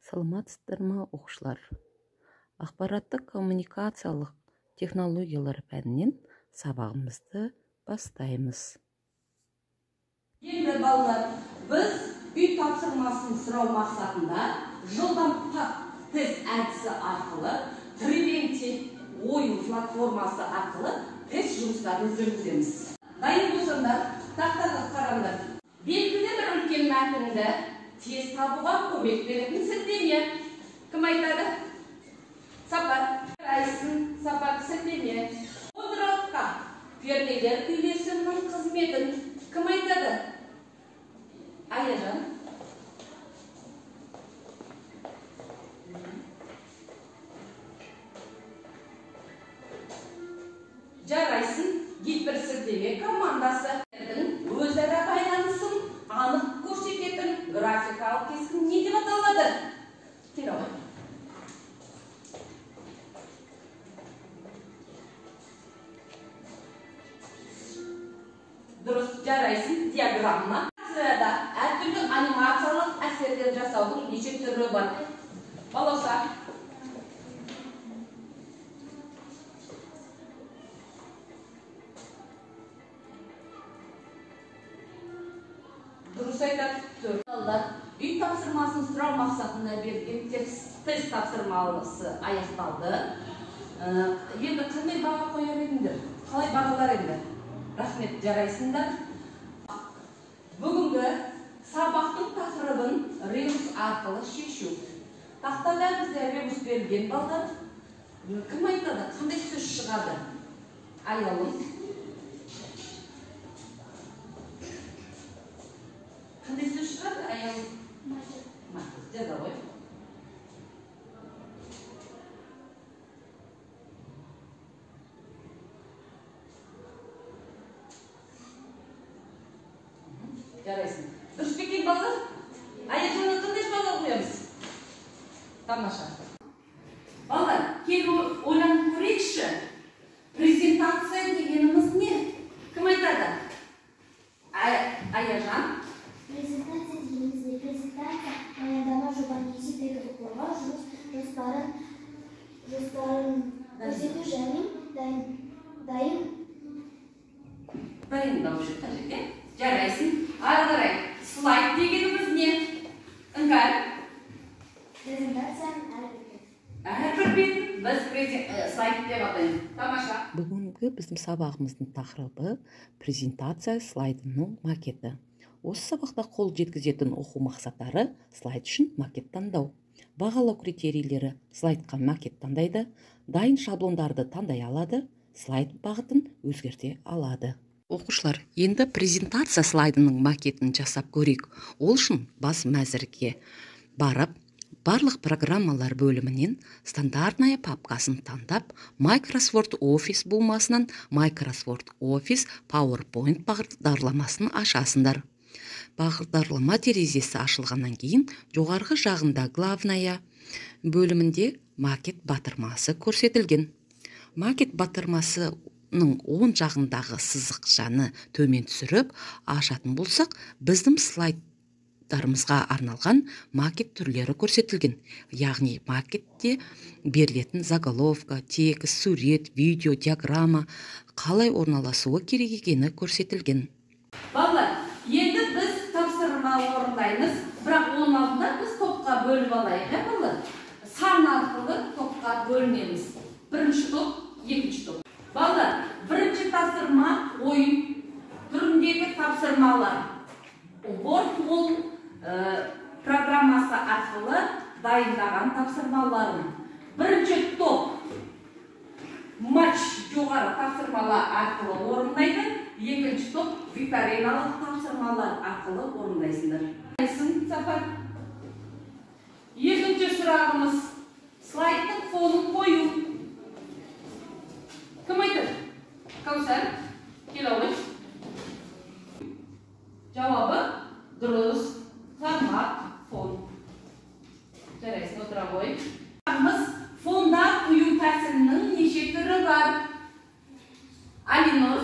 Саламатсыздармы оқушылар? Ақпараттық коммуникациялық технологиялар пәнінен сабағымызды бастаймыз. Енді балалар, біз үй тапсырмасын сұрау мақсатында жылдам тест әдісі арқылы превентив ойын платформасы арқылы тест жұмыстарын жүргіземіз. Дайын болсаңдар, тақтаға қараңдар. Белгілі бір үлкен мәтінді тез табуға көмек беретін сілтеме. Кім айтады? Сапар. Райсын, Сапар сілтеме. Отыраққа перделер үйлесімнің қызметін кім айтады? Аяжан. Жарайсын, гиперсілтеме командасы өзара байланысын анық көрсететін графикалық кескін не деп аталады? Келауы. Дұрыс, жарайсын, диаграмма. Сырада әртүрлі анимациялық әсерлер жасаудың неше түрі бар. Баласа. Дұрыс айтады. Үй тапсырмасын сұрау мақсатында берген тест тапсырмасы аяқталды. Енді қандай баға қояр едіңдер? Қалай бағалар енді? Рахмет, жарайсыңдар. Бүгінгі сабақтың тақырыбын ребус арқылы шешу. Тақтада бізде ребус берілген балдар. Кім айтады? Қандай сөз шығады? Аялым. Қандай сөз шығады? Аялым. Макет. Жаза ғой. Жарайсың. Дұрыс бекен балдар? Аяжаны қандай бала қоямыз? Тамаша. Балдар, келіп ойланып көрейікші. Презентация дегеніміз не? Кім айтады? Аяжан? Презентация дегеніміз не? Презентация баяндама жобаны есептегі қорға жоспарын көрсету және дайындаушы қажет. Жарайсың. Ары қарай. Слайд дегеніміз не? Іңкәр? Презентацияның әрбір бетін біз слайд деп атаймыз. Тамаша. Бүгінгі біздің сабағымыздың тақырыбы презентация слайдының макеті. Осы сабақта қол жеткізетін оқу мақсаттары слайд үшін макет таңдау. Бағалау критерийлері слайдқа макет таңдайды, дайын шаблондарды таңдай алады, слайд бағытын өзгерте алады. Оқушылар, енді презентация слайдының макетін жасап көрейік. Ол үшін бас мәзірге барып, барлық программалар бөлімінен стандартная папкасын таңдап, Microsoft Office болмасынан Microsoft Office PowerPoint бағдарламасын ашасыңдар. Бағдарлама терезесі ашылғаннан кейін жоғарғы жағында главная бөлімінде макет батырмасы көрсетілген. Макет батырмасы оң жағындағы сызықшаны төмен түсіріп ашатын болсақ, біздің слайдтарымызға арналған макет түрлері көрсетілген. Яғни макетте берілетін заголовка, текст, сурет, видео, диаграмма қалай орналасуы керек екені көрсетілген. Балалар, енді біз тапсырма орындаймыз, бірақ оның алдында біз топқа бөліп алайық, балалар. Сан арқылы топқа бөлінеміз. Бірінші топ, екінші топ. Балалар, бірінші тапсырма ойын түріндегі тапсырмалар. Word программасы арқылы дайындаған тапсырмаларын. Бірінші топ матч жоғары тапсырмалар арқылы орындайды. Екінші топ викториналық тапсырмалар арқылы орындайсыңдар. Сапар. Екінші сұрағымыз слайдтың фонын қою. Кім айтыр? Каусар? Келауыш? Жауабы дұрыс. Формат фон. Жарайсын, отыра қой. Фонда құю тәсілінің неше түрі бар? Алинор,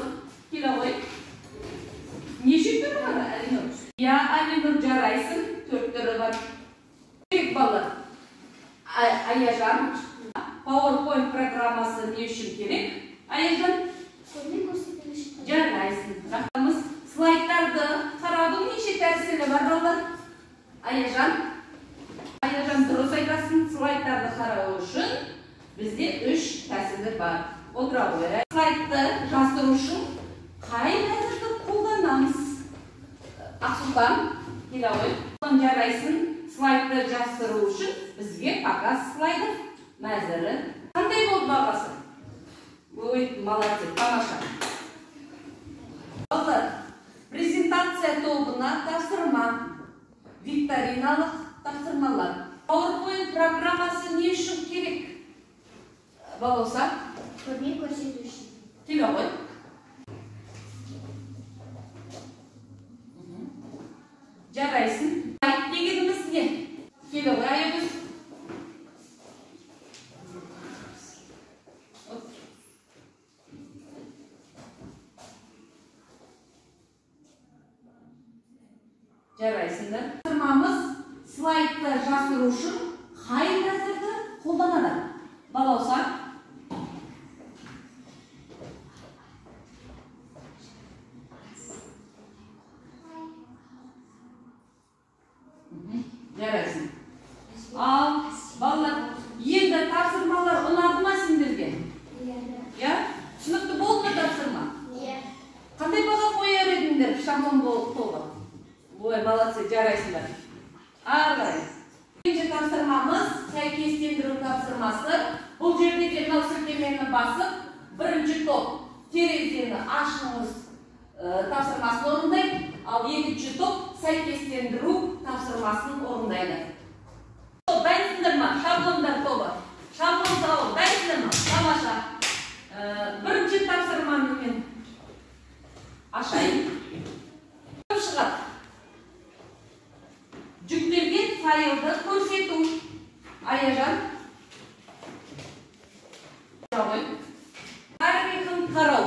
келауы. Неше түрі бар, Алинор? Я, Алинор, жарайсын, 4 түрі бар. Бала, бар балалар? Аяжан дұрыс айтасың, слайдтарды қарау үшін бізде 3 тәсілі бар. Отыра қойайық. Слайдты жаздыру үшін қай мәзірді қолданамыз? Ақсұлтан, келе ғой. Жарайсың, слайдты жаздыру үшін бізге показ слайды мәзірі. Қандай болды бағасы? Ой, молодец, тамаша. Балалар, презентация тобына тапсырма, викториналық тапсырмалар. PowerPoint программасы не үшін керек? Балоса? Көмек көрсетуші. Келе ғой. Жарайсың. Айт дегеніміз не? Келе ғой, айыбыз. Жарайсыңдар. Тапсырмамыз слайдты жасыру үшін қай мәзірді қолданады? Балауса? Жарайсың. Ал, балалар, енді тапсырмалар ұнады ма сендерге? Я? Түсінікті болды ма тапсырма? Қандай баға қояр едіңдер шаблон толы? Ой, молодцы, жарайсыңдар. Ағай. Екінші тапсырмамыз сәйкестендіру тапсырмасы. Бұл жерде де мынау сілтемені басып, бірінші топ терезені ашыңыз тапсырмасын орындайды, ал екінші топ сәйкестендіру тапсырмасын орындайды. Дайынсыңдар ма? Шаблондар тобы. Шаблон тобы. Дайынсыңдар ма? Тамаша. Бірінші тапсырманы мен ашайын. Кім шығады? Жүктелген файлды көрсету. Аяжан. Тарихын қарау.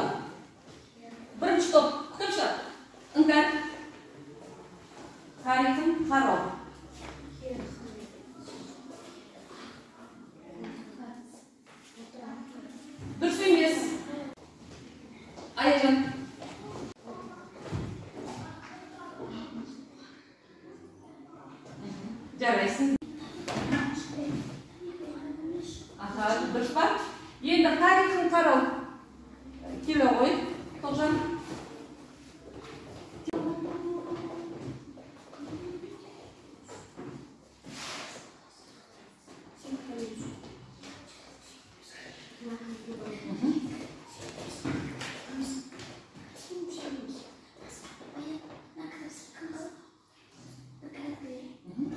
Бірінші топ. Кім шығады? Іңкәр. Тарихын қарау. Дұрыс емес. Аяжан. Жарайсың. Аха, дұрыс па? Енді тарихын қарау. Келе ғой, Тоғжан.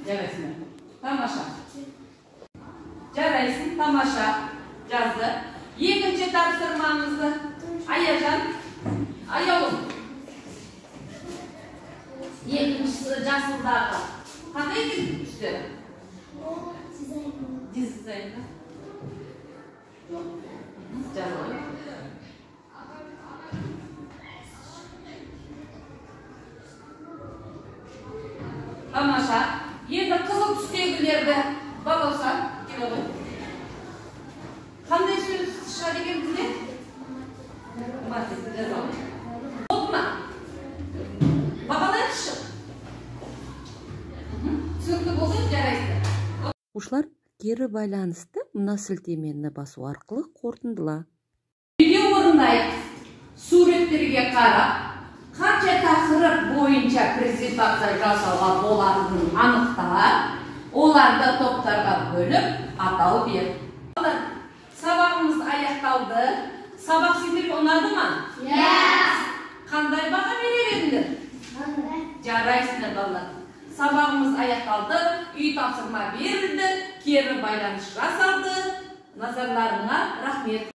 Жарайсың. Тамаша. Жарайсың, тамаша. Жазды. Екінші тапсырмамызды. Аяжан. Аяулым. Екіншісі жасылдағы. Қандай екен үстері? Дизайнда. Жазылы. Тамаша. Енді қызыл түстегілерді балауса, келе ғой. Қандай сөз шығады екен бізде? Басты жазалым. Болды ма? Бағалайықшы. Түсінікті болды, жарайсыз. Оқушылар кері байланысты мына сілтемені басу арқылы қорытындыла. Видео орындайық. Суреттерге қарап, қанша тақырып бойынша презентация жасауға болатынын анықта, оларды топтарға бөліп атау бер. Сабағымыз аяқталды. Сабақ сендерге ұнады ма? Қандай баға берер едіңдер? Жарайсыңдар балалар. Сабағымыз аяқталды, үй тапсырма берілді, кері байланыс жасалды. Назарларыңа рахмет.